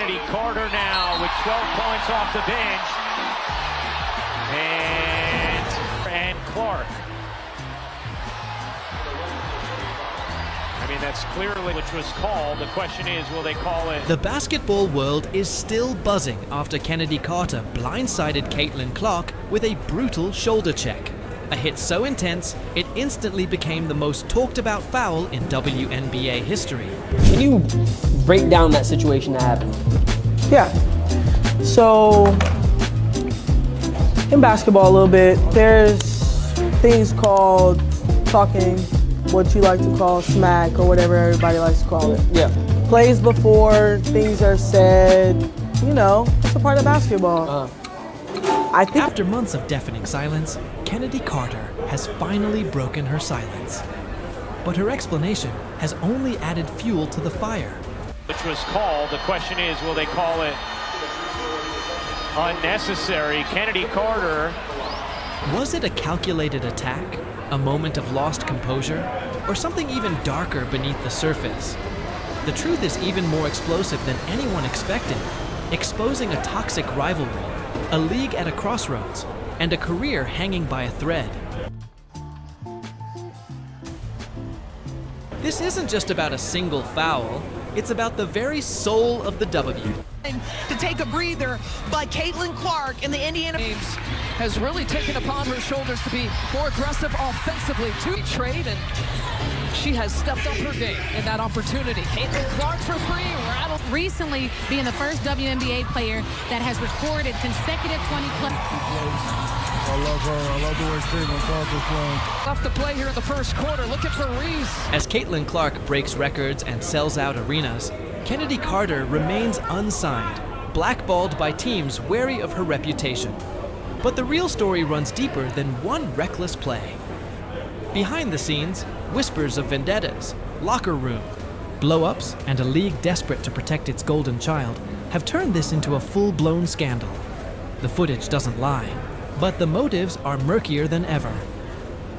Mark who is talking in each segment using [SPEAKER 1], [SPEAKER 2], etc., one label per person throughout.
[SPEAKER 1] Chennedy Carter now with 12 points off the bench. And Clark. I mean, that's clearly which was called. The question is, will they call it?
[SPEAKER 2] The basketball world is still buzzing after Chennedy Carter blindsided Caitlin Clark with a brutal shoulder check. A hit so intense, it instantly became the most talked about foul in WNBA history.
[SPEAKER 3] Can you break down that situation that happened?
[SPEAKER 4] Yeah. So, in basketball a little bit, there's things called talking, what you like to call smack or whatever everybody likes to call it.
[SPEAKER 3] Yeah.
[SPEAKER 4] Plays before things are said, you know, it's a part of basketball. I think
[SPEAKER 2] After months of deafening silence, Chennedy Carter has finally broken her silence. But her explanation has only added fuel to the fire.
[SPEAKER 1] Which was called. The question is, will they call it unnecessary? Chennedy Carter.
[SPEAKER 2] Was it a calculated attack? A moment of lost composure? Or something even darker beneath the surface? The truth is even more explosive than anyone expected, exposing a toxic rivalry, a league at a crossroads, and a career hanging by a thread. This isn't just about a single foul, it's about the very soul of the W.
[SPEAKER 5] To take a breather by Caitlin Clark in the Indiana
[SPEAKER 6] James has really taken upon her shoulders to be more aggressive offensively to trade, and she has stepped up her game in that opportunity. Caitlin Clark for three, rattled.
[SPEAKER 7] Recently being the first WNBA player that has recorded consecutive 20-plus.
[SPEAKER 8] I love her. I love the way Caitlin Clark is playing.
[SPEAKER 6] Left to play here in the first quarter. Looking for Reese.
[SPEAKER 2] As Caitlin Clark breaks records and sells out arenas, Chennedy Carter remains unsigned, blackballed by teams wary of her reputation. But the real story runs deeper than one reckless play. Behind the scenes, whispers of vendettas, locker room, blow-ups, and a league desperate to protect its golden child have turned this into a full-blown scandal. The footage doesn't lie, but the motives are murkier than ever.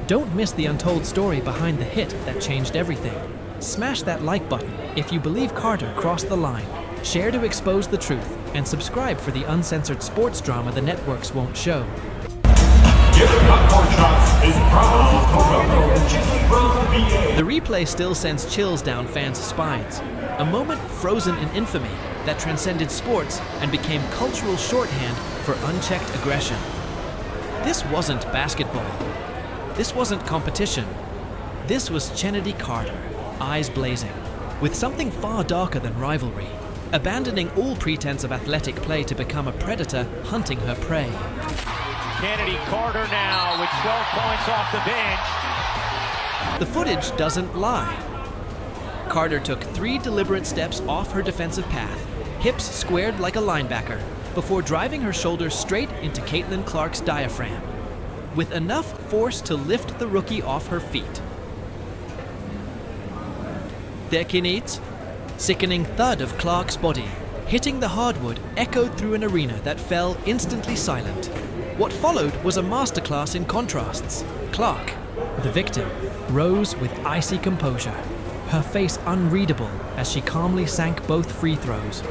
[SPEAKER 2] Don't miss the untold story behind the hit that changed everything. Smash that like button if you believe Carter crossed the line. Share to expose the truth, and subscribe for the uncensored sports drama the networks won't show. The replay still sends chills down fans' spines. A moment frozen in infamy that transcended sports and became cultural shorthand for unchecked aggression. This wasn't basketball. This wasn't competition. This was Chennedy Carter, eyes blazing, with something far darker than rivalry, abandoning all pretense of athletic play to become a predator hunting her prey.
[SPEAKER 1] Chennedy Carter now with 12 points off the bench.
[SPEAKER 2] The footage doesn't lie. Carter took 3 deliberate steps off her defensive path, hips squared like a linebacker, before driving her shoulder straight into Caitlin Clark's diaphragm, with enough force to lift the rookie off her feet. Der Kinit, sickening thud of Clark's body, hitting the hardwood, echoed through an arena that fell instantly silent. What followed was a masterclass in contrasts. Clark, the victim, rose with icy composure, her face unreadable as she calmly sank both free throws.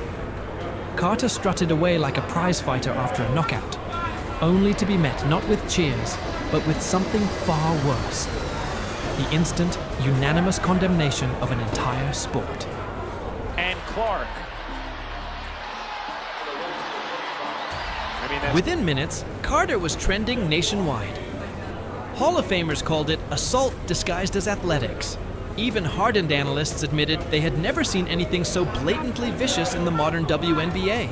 [SPEAKER 2] Carter strutted away like a prize fighter after a knockout, only to be met not with cheers, but with something far worse. The instant, unanimous condemnation of an entire sport.
[SPEAKER 1] And Clark.
[SPEAKER 2] Within minutes, Carter was trending nationwide. Hall of Famers called it assault disguised as athletics. Even hardened analysts admitted they had never seen anything so blatantly vicious in the modern WNBA.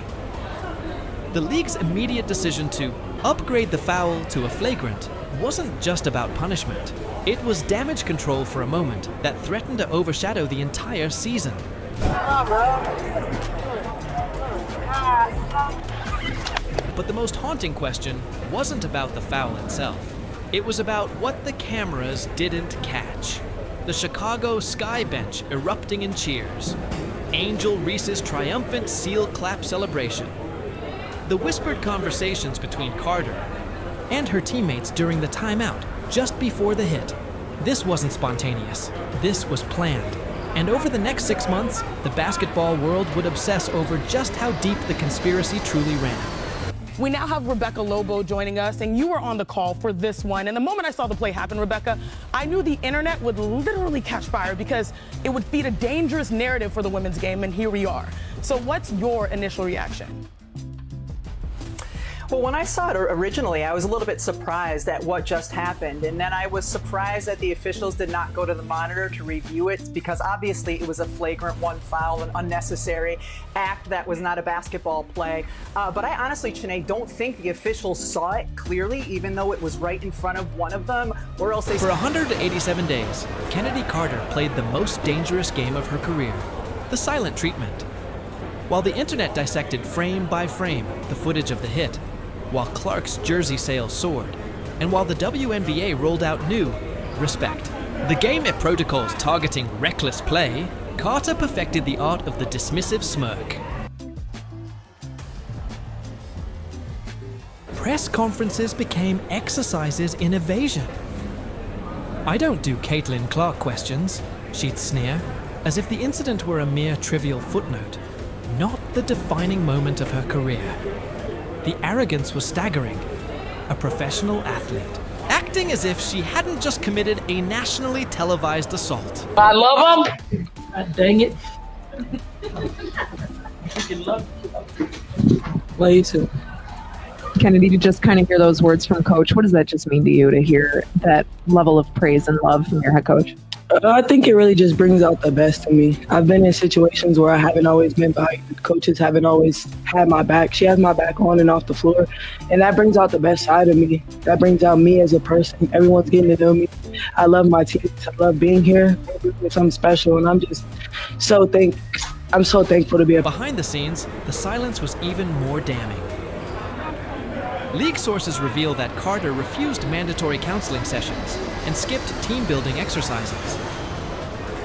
[SPEAKER 2] The league's immediate decision to upgrade the foul to a flagrant wasn't just about punishment. It was damage control for a moment that threatened to overshadow the entire season. But the most haunting question wasn't about the foul itself. It was about what the cameras didn't catch. The Chicago Sky Bench erupting in cheers. Angel Reese's triumphant seal clap celebration. The whispered conversations between Carter and her teammates during the timeout just before the hit. This wasn't spontaneous. This was planned. And over the next 6 months, the basketball world would obsess over just how deep the conspiracy truly ran.
[SPEAKER 4] We now have Rebecca Lobo joining us, and you were on the call for this one. And the moment I saw the play happen, Rebecca, I knew the internet would literally catch fire because it would feed a dangerous narrative for the women's game, and here we are. So what's your initial reaction?
[SPEAKER 9] Well, when I saw it originally, I was a little bit surprised at what just happened. And then I was surprised that the officials did not go to the monitor to review it, because obviously it was a flagrant one foul, an unnecessary act that was not a basketball play. But I honestly, Chennedy, don't think the officials saw it clearly, even though it was right in front of one of them, or else they...
[SPEAKER 2] For 187 days, Chennedy Carter played the most dangerous game of her career, the silent treatment. While the internet dissected frame by frame the footage of the hit, while Clark's jersey sales soared, and while the WNBA rolled out new respect. The game at protocols targeting reckless play, Carter perfected the art of the dismissive smirk. Press conferences became exercises in evasion. "I don't do Caitlin Clark questions," she'd sneer, as if the incident were a mere trivial footnote, not the defining moment of her career. The arrogance was staggering. A professional athlete, acting as if she hadn't just committed a nationally televised assault.
[SPEAKER 3] I love him. God dang it. Love you too.
[SPEAKER 10] Chennedy, to just kind of hear those words from Coach, what does that just mean to you, to hear that level of praise and love from your head coach?
[SPEAKER 11] I think it really just brings out the best in me. I've been in situations where I haven't always been valued. Coaches haven't always had my back. She has my back on and off the floor, and that brings out the best side of me. That brings out me as a person. Everyone's getting to know me. I love my teammates. I love being here. It's something special, and I'm just so thankful to be a...
[SPEAKER 2] Behind the scenes, the silence was even more damning. League sources reveal that Carter refused mandatory counseling sessions and skipped team-building exercises.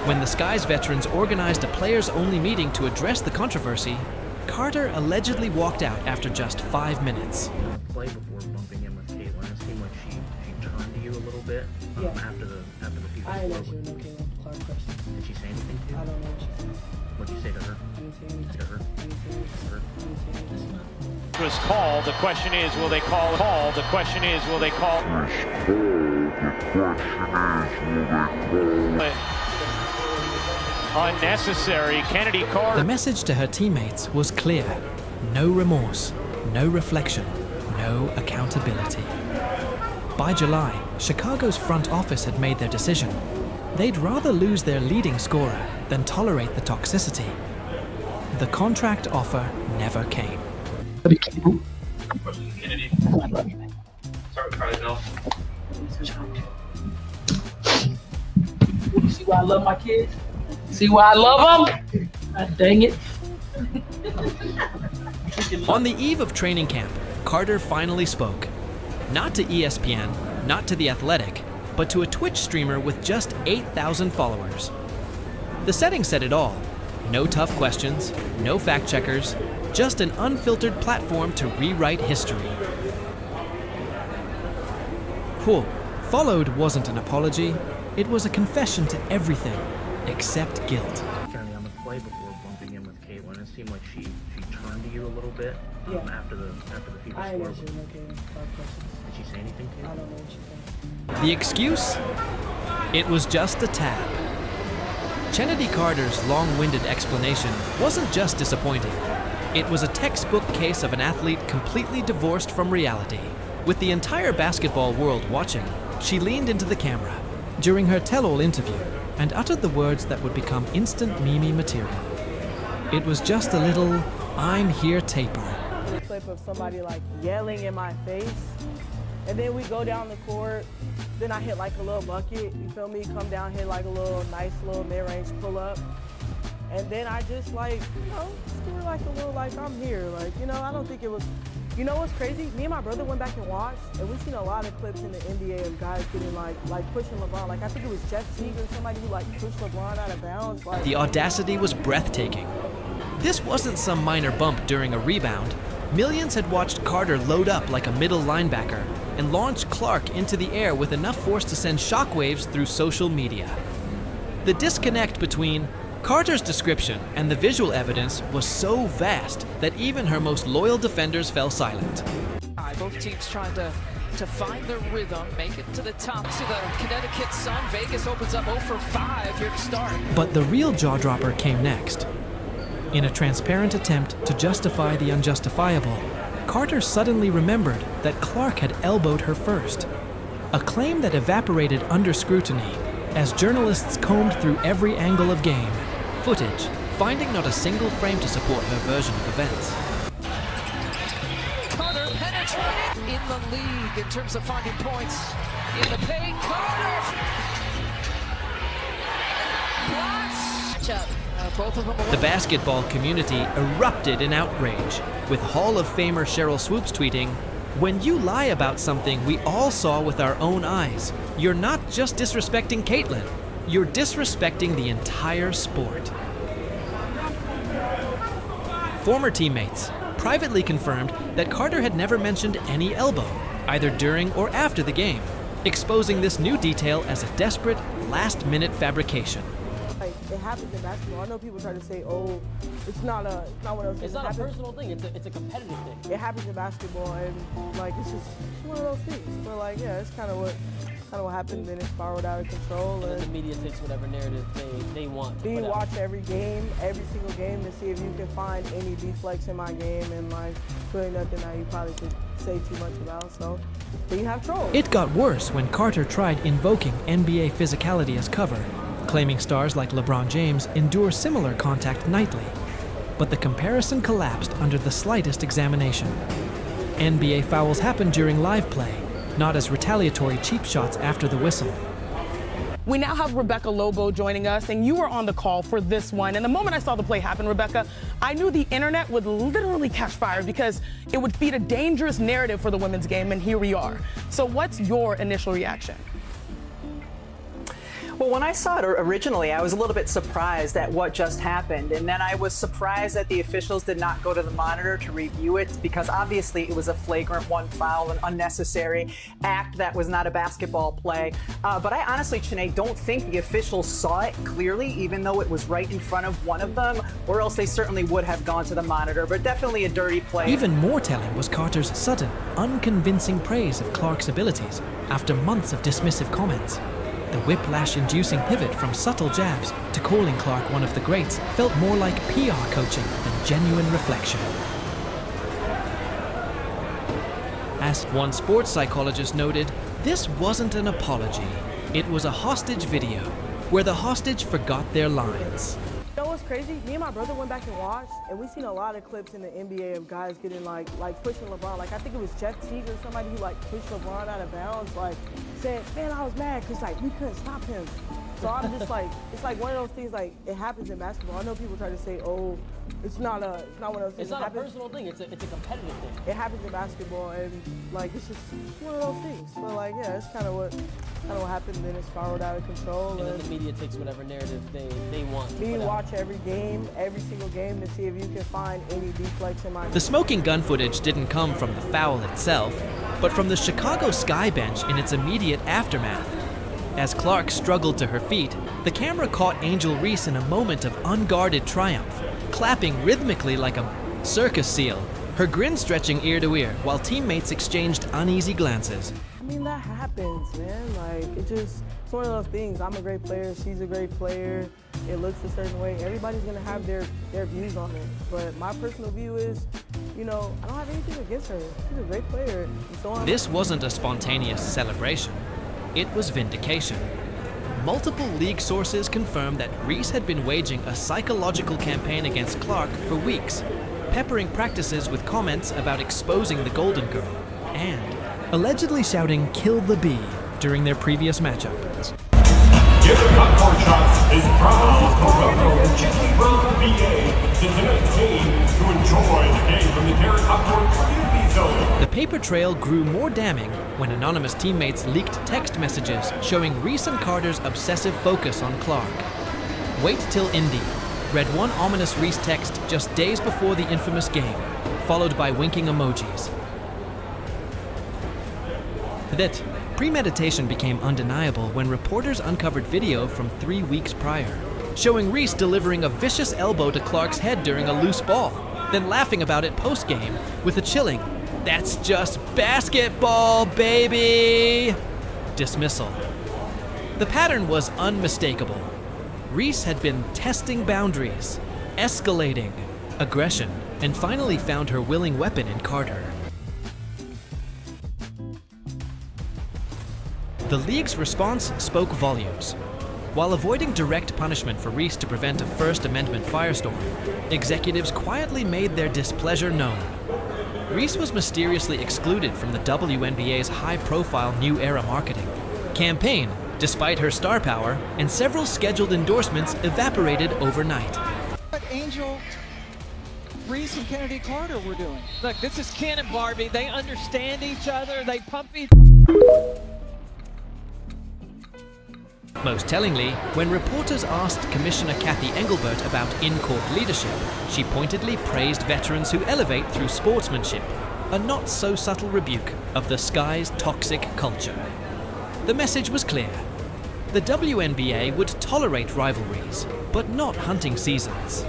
[SPEAKER 2] When the Skies veterans organized a players-only meeting to address the controversy, Carter allegedly walked out after just 5 minutes.
[SPEAKER 12] Play before bumping in with Caitlin, it seemed like she turned to you a little bit after the people.
[SPEAKER 4] I ain't actually no Caitlin Clark question.
[SPEAKER 12] Did she say anything to you?
[SPEAKER 4] I don't know what she said.
[SPEAKER 12] What'd you say to her? To her?
[SPEAKER 1] Was called. The question is, will they call? The question is, will they call? Unnecessary. Chennedy Carter.
[SPEAKER 2] The message to her teammates was clear. No remorse, no reflection, no accountability. By July, Chicago's front office had made their decision. They'd rather lose their leading scorer than tolerate the toxicity. The contract offer never came.
[SPEAKER 13] Kennedy. Start with Carly Bell.
[SPEAKER 3] You see why I love my kids? See why I love them? God dang it.
[SPEAKER 2] On the eve of training camp, Carter finally spoke. Not to ESPN, not to The Athletic, but to a Twitch streamer with just 8,000 followers. The setting said it all. No tough questions, no fact checkers, just an unfiltered platform to rewrite history. What followed wasn't an apology, it was a confession to everything except guilt.
[SPEAKER 12] Kennedy, on the play before bumping in with Caitlin, it seemed like she turned to you a little bit after the people.
[SPEAKER 4] I ain't actually no Caitlin Clark question.
[SPEAKER 12] Did she say anything to you?
[SPEAKER 4] I don't know what she said.
[SPEAKER 2] The excuse? It was just a tab. Chennedy Carter's long-winded explanation wasn't just disappointing. It was a textbook case of an athlete completely divorced from reality. With the entire basketball world watching, she leaned into the camera during her tell-all interview and uttered the words that would become instant meme material. It was just a little, "I'm here" taper.
[SPEAKER 4] A clip of somebody like yelling in my face, and then we go down the court, then I hit like a little bucket, you feel me? Come down, hit like a little nice little mid-range pull-up. And then I just like, score like a little like I'm here. Like, I don't think it was, what's crazy? Me and my brother went back and watched, and we've seen a lot of clips in the NBA of guys getting like pushing LeBron. Like I think it was Jeff Teague or somebody who like pushed LeBron out of bounds. Like,
[SPEAKER 2] the audacity was breathtaking. This wasn't some minor bump during a rebound. Millions had watched Carter load up like a middle linebacker and launch Clark into the air with enough force to send shockwaves through social media. The disconnect between Carter's description and the visual evidence was so vast that even her most loyal defenders fell silent.
[SPEAKER 6] Both teams trying to find their rhythm, make it to the top. See the Connecticut Sun. Vegas opens up 0 for 5 here to start.
[SPEAKER 2] But the real jaw-dropper came next. In a transparent attempt to justify the unjustifiable, Carter suddenly remembered that Clark had elbowed her first. A claim that evaporated under scrutiny as journalists combed through every angle of game, footage, finding not a single frame to support her version of events.
[SPEAKER 6] Carter penetrated in the league in terms of finding points. In the paint, Carter! Matchup. Both of them.
[SPEAKER 2] The basketball community erupted in outrage, with Hall of Famer Cheryl Swoops tweeting, "When you lie about something we all saw with our own eyes, you're not just disrespecting Caitlin, you're disrespecting the entire sport." Former teammates privately confirmed that Carter had never mentioned any elbow, either during or after the game, exposing this new detail as a desperate, last-minute fabrication.
[SPEAKER 4] Like, it happens in basketball. I know people try to say, "Oh, it's not one of those things."
[SPEAKER 3] It's not a personal thing. It's a competitive thing.
[SPEAKER 4] It happens in basketball, and like it's one of those things. But like, yeah, it's kind of what happened. Then it spiraled out of control.
[SPEAKER 3] And the media takes whatever narrative they want.
[SPEAKER 4] Do you watch every game, every single game, to see if you can find any deflects in my game? And like, really nothing that you probably could say too much about. So, but you have trolls.
[SPEAKER 2] It got worse when Carter tried invoking NBA physicality as cover, claiming stars like LeBron James endure similar contact nightly. But the comparison collapsed under the slightest examination. NBA fouls happen during live play, not as retaliatory cheap shots after the whistle.
[SPEAKER 14] We now have Rebecca Lobo joining us, and you were on the call for this one. And the moment I saw the play happen, Rebecca, I knew the internet would literally catch fire because it would feed a dangerous narrative for the women's game, and here we are. So what's your initial reaction?
[SPEAKER 9] Well, when I saw it originally, I was a little bit surprised at what just happened. And then I was surprised that the officials did not go to the monitor to review it, because obviously it was a flagrant one foul, an unnecessary act that was not a basketball play. But I honestly, Chennedy, don't think the officials saw it clearly, even though it was right in front of one of them, or else they certainly would have gone to the monitor. But definitely a dirty play.
[SPEAKER 2] Even more telling was Carter's sudden, unconvincing praise of Clark's abilities after months of dismissive comments. The whiplash-inducing pivot from subtle jabs to calling Clark one of the greats felt more like PR coaching than genuine reflection. As one sports psychologist noted, this wasn't an apology. It was a hostage video, where the hostage forgot their lines.
[SPEAKER 4] You know what's crazy? Me and my brother went back and watched, and we seen a lot of clips in the NBA of guys getting like pushing LeBron. Like I think it was Jeff Teague or somebody who like pushed LeBron out of bounds, like said, "Man, I was mad because like we couldn't stop him." So I'm just like, it's like one of those things. Like it happens in basketball. I know people try to say, "Oh, it's not one of those things."
[SPEAKER 3] It's not a personal thing. It's a competitive thing.
[SPEAKER 4] It happens in basketball, and like it's just one of those things. But like, yeah, it's kind of what happened. Then it spiraled out of control.
[SPEAKER 3] And then the media takes whatever narrative they want.
[SPEAKER 4] Do you watch every game, every single game, to see if you can find any deflects in my game?
[SPEAKER 2] The smoking gun footage didn't come from the foul itself, but from the Chicago Sky bench in its immediate aftermath. As Clark struggled to her feet, the camera caught Angel Reese in a moment of unguarded triumph, clapping rhythmically like a circus seal, her grin stretching ear to ear while teammates exchanged uneasy glances.
[SPEAKER 4] I mean, that happens, man. Like, it's one of those things. I'm a great player, she's a great player. It looks a certain way. Everybody's gonna have their views on it. But my personal view is, I don't have anything against her. She's a great player, and so on.
[SPEAKER 2] This wasn't a spontaneous celebration. It was vindication. Multiple league sources confirmed that Reese had been waging a psychological campaign against Clark for weeks, peppering practices with comments about exposing the Golden Girl, and allegedly shouting "kill the bee" during their previous matchup.
[SPEAKER 15] Giving up for shots is proud to welcome WNBA to tonight's game to enjoy the game from the Derek Upward community zone.
[SPEAKER 2] The paper trail grew more damning when anonymous teammates leaked text messages showing Reese and Carter's obsessive focus on Clark. "Wait till Indy," read one ominous Reese text just days before the infamous game, followed by winking emojis. That premeditation became undeniable when reporters uncovered video from 3 weeks prior. showing Reese delivering a vicious elbow to Clark's head during a loose ball, then laughing about it post-game with a chilling, "That's just basketball, baby!" dismissal. The pattern was unmistakable. Reese had been testing boundaries, escalating aggression, and finally found her willing weapon in Carter. The league's response spoke volumes. While avoiding direct punishment for Reese to prevent a First Amendment firestorm, executives quietly made their displeasure known. Reese was mysteriously excluded from the WNBA's high-profile New Era marketing campaign, despite her star power, and several scheduled endorsements evaporated overnight.
[SPEAKER 5] What Angel, Reese, and Kennedy Carter were doing.
[SPEAKER 6] Look, this is Ken and Barbie. They understand each other. They pump each.
[SPEAKER 2] Most tellingly, when reporters asked Commissioner Kathy Engelbert about in-court leadership, she pointedly praised veterans who elevate through sportsmanship, a not-so-subtle rebuke of the Sky's toxic culture. The message was clear. The WNBA would tolerate rivalries, but not hunting seasons.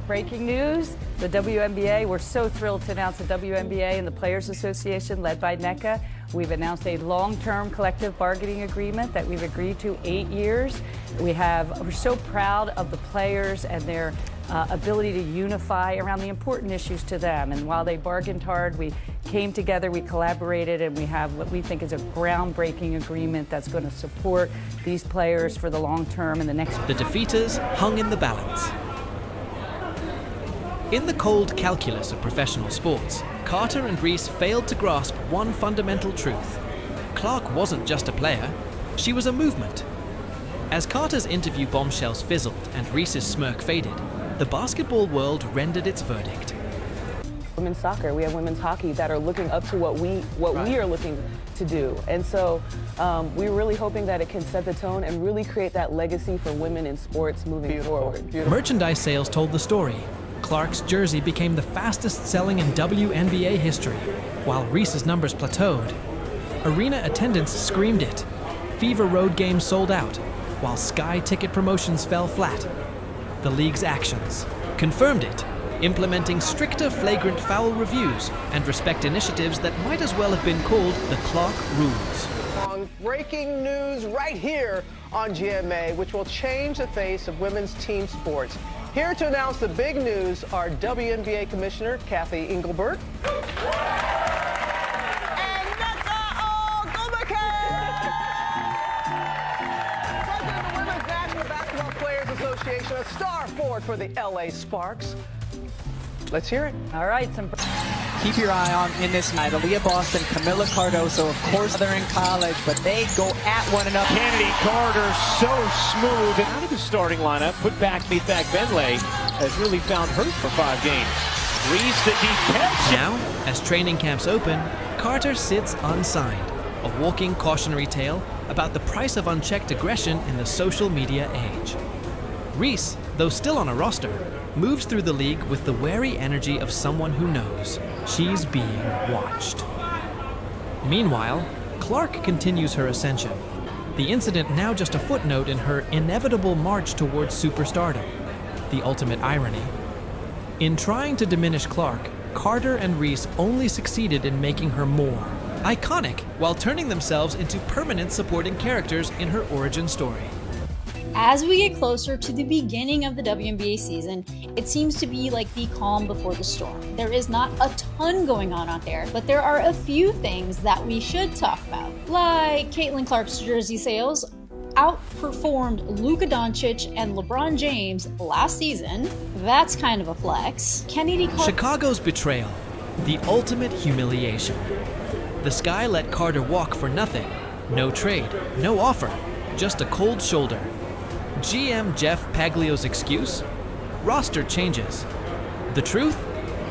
[SPEAKER 16] Breaking news, the WNBA, we're so thrilled to announce the WNBA and the Players Association led by NECA. We've announced a long-term collective bargaining agreement that we've agreed to 8 years. We're so proud of the players and their ability to unify around the important issues to them. And while they bargained hard, we came together, we collaborated, and we have what we think is a groundbreaking agreement that's going to support these players for the long term and the next.
[SPEAKER 2] The defeaters hung in the balance. In the cold calculus of professional sports, Carter and Reese failed to grasp one fundamental truth. Clark wasn't just a player, she was a movement. As Carter's interview bombshells fizzled and Reese's smirk faded, the basketball world rendered its verdict.
[SPEAKER 17] Women's soccer, we have women's hockey that are looking up to what we are looking to do. And so we're really hoping that it can set the tone and really create that legacy for women in sports moving forward.
[SPEAKER 2] Merchandise sales told the story. Clark's jersey became the fastest selling in WNBA history, while Reese's numbers plateaued. Arena attendance screamed it. Fever road games sold out, while Sky ticket promotions fell flat. The league's actions confirmed it, implementing stricter flagrant foul reviews and respect initiatives that might as well have been called the Clark Rules.
[SPEAKER 18] Breaking news right here on GMA, which will change the face of women's team sports. Here to announce the big news are WNBA Commissioner Kathy Engelbert. Association, a star forward for the LA Sparks. Let's hear it.
[SPEAKER 16] All right,
[SPEAKER 19] keep your eye on in this night. Aaliyah Boston, Camila Cardoso, of course they're in college, but they go at one another.
[SPEAKER 1] Kennedy Carter, so smooth. And out of the starting lineup, put back Meatbag Benley, has really found hurt for 5 games. Reese, the deep catch.
[SPEAKER 2] Now, as training camps open, Carter sits unsigned, a walking cautionary tale about the price of unchecked aggression in the social media age. Reese, though still on a roster, moves through the league with the wary energy of someone who knows she's being watched. Meanwhile, Clark continues her ascension, the incident now just a footnote in her inevitable march towards superstardom. The ultimate irony. In trying to diminish Clark, Carter and Reese only succeeded in making her more iconic while turning themselves into permanent supporting characters in her origin story.
[SPEAKER 20] As we get closer to the beginning of the WNBA season, it seems to be like the calm before the storm. There is not a ton going on out there, but there are a few things that we should talk about. Like Caitlin Clark's jersey sales outperformed Luka Doncic and LeBron James last season. That's kind of a flex. Kennedy Carter.
[SPEAKER 2] Chicago's betrayal, the ultimate humiliation. The Sky let Carter walk for nothing. No trade, no offer, just a cold shoulder. GM Jeff Paglio's excuse? Roster changes. The truth?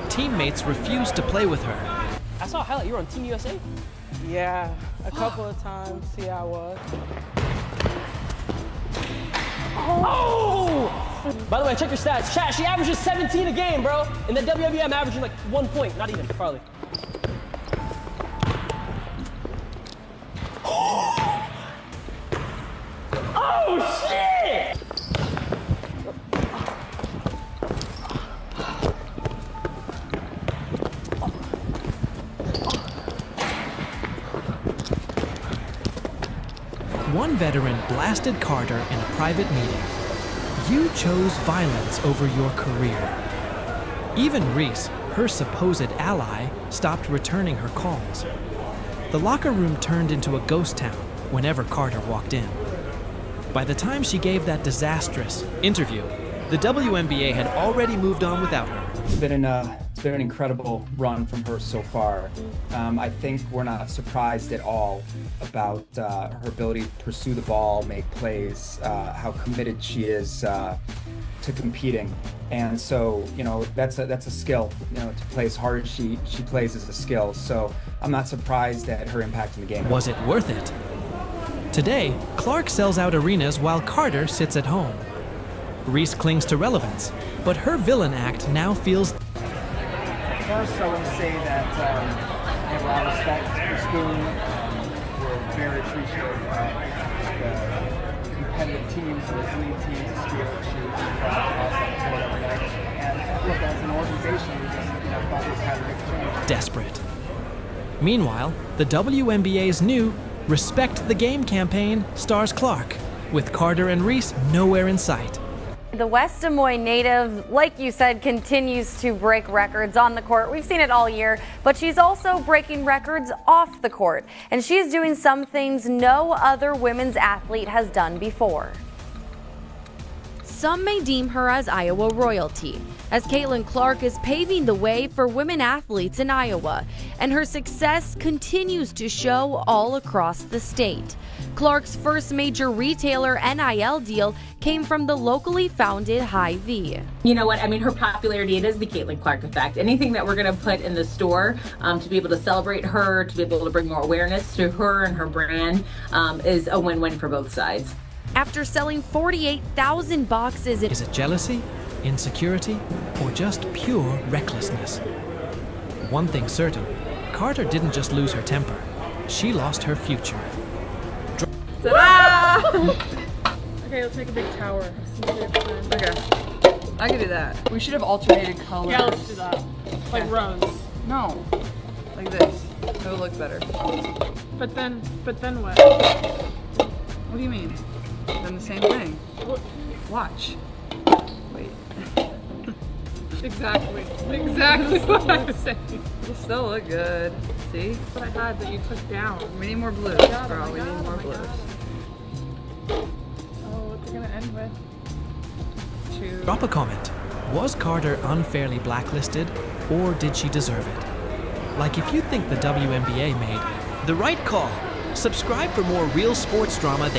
[SPEAKER 2] Teammates refuse to play with her.
[SPEAKER 21] I saw a highlight. You were on Team USA?
[SPEAKER 4] Yeah, a couple of times. Yeah, I was.
[SPEAKER 21] Oh! By the way, check your stats. Chat, she averages 17 a game, bro. In the WNBA, I'm averaging like 1 point. Not even, probably. Oh, shit!
[SPEAKER 2] One veteran blasted Carter in a private meeting. "You chose violence over your career." Even Reese, her supposed ally, stopped returning her calls. The locker room turned into a ghost town whenever Carter walked in. By the time she gave that disastrous interview, the WNBA had already moved on without her.
[SPEAKER 7] It's been an incredible run from her so far. I think we're not surprised at all about her ability to pursue the ball, make plays, how committed she is to competing. And so, that's a skill. To play as hard as she plays is a skill. So I'm not surprised at her impact in the game.
[SPEAKER 2] Was it worth it? Today, Clark sells out arenas while Carter sits at home. Reese clings to relevance, but her villain act now feels...
[SPEAKER 7] First, I want to say that I have a lot of respect for Spoon. We're very appreciative of the competitive teams, the elite teams, the spirit she us on the court every night. And look, as an organization, we just thought this had a big change.
[SPEAKER 2] Desperate. Meanwhile, the WNBA's new Respect the Game campaign stars Clark, with Carter and Reese nowhere in sight.
[SPEAKER 22] The West Des Moines native, like you said, continues to break records on the court. We've seen it all year, but she's also breaking records off the court. And she's doing some things no other women's athlete has done before.
[SPEAKER 23] Some may deem her as Iowa royalty, as Caitlin Clark is paving the way for women athletes in Iowa, and her success continues to show all across the state. Clark's first major retailer NIL deal came from the locally founded Hy-Vee.
[SPEAKER 24] You know what? I mean, her popularity, it is the Caitlin Clark effect. Anything that we're going to put in the store to be able to celebrate her, to be able to bring more awareness to her and her brand is a win-win for both sides.
[SPEAKER 23] After selling 48,000 boxes...
[SPEAKER 2] Is it jealousy, insecurity, or just pure recklessness? One thing certain, Carter didn't just lose her temper. She lost her future.
[SPEAKER 4] Okay, let's make a big tower.
[SPEAKER 25] Okay. I can do that. We should have alternated colors.
[SPEAKER 4] Yeah, let's do that. Like rows.
[SPEAKER 25] No. Like this. It'll look better.
[SPEAKER 4] But then what?
[SPEAKER 25] What do you mean? Then the same thing.
[SPEAKER 4] What?
[SPEAKER 25] Watch. Wait.
[SPEAKER 4] Exactly what I was saying.
[SPEAKER 25] It'll still look good. See?
[SPEAKER 4] That's what I had that you took down.
[SPEAKER 25] We need more blues, bro. We need more blues.
[SPEAKER 4] Oh, what's it gonna end with?
[SPEAKER 2] Drop a comment. Was Carter unfairly blacklisted, or did she deserve it? Like, if you think the WNBA made the right call, subscribe for more real sports drama.